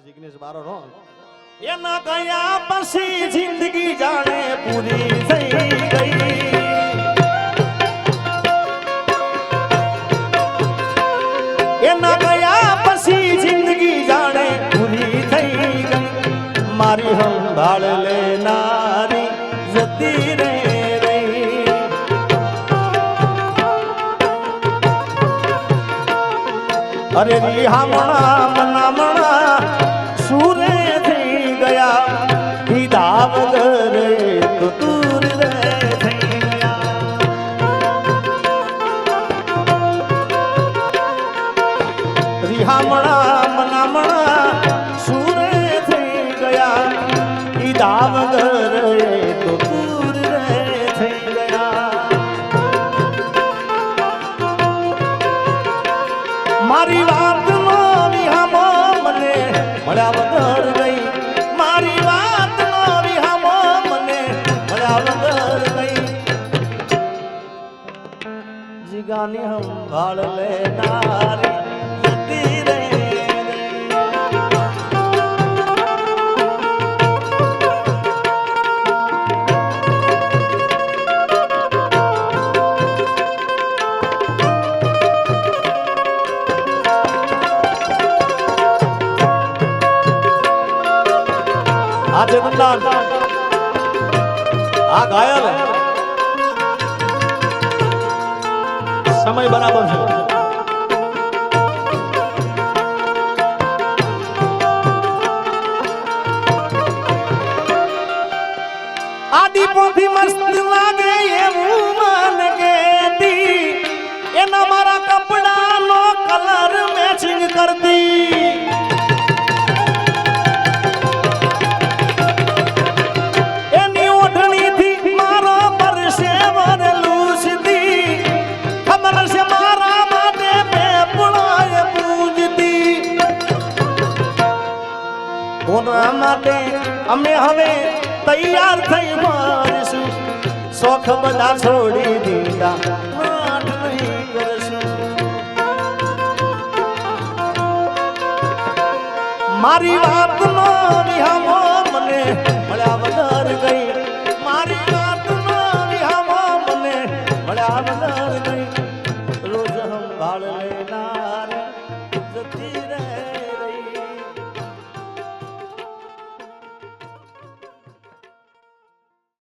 જિગ્નેશ બારો row એના ગયા પછી જિંદગી જાણે પૂરી થઈ ગઈ એના ગયા પછી જિંદગી જાણે પૂરી થઈ ગઈ મારી સંભાળ લેનારી જતી રે રહી અરે રિહામણા મનામણા સુરે થઈ ગયા હિદા વગર તો દૂર રે થઈ ગયા રિહામણા મનામણા સુરે થઈ ગયા હિદા વગર તો દૂર રે થઈ ગયા મારી વાત નો વિહામો મને મળ્યા વગર ગઈ મારી વાત નો વિહામો મને મળ્યા વગર ગઈ જીગાની સંભાળ લેનારી જતી રે આજે બંદાન આ ઘાયલ સમય બરાબર છે આદિ પોથી મસ્ત લાગે એવું મન કેતી એના મારા કપડાનો કલર મેચિંગ કરતી કોના માટે અમે હવે તૈયાર થઈ મારીશું શોખ બધા છોડી દીધા આઠ નહીં કરશું મારી વાત નો વિહામો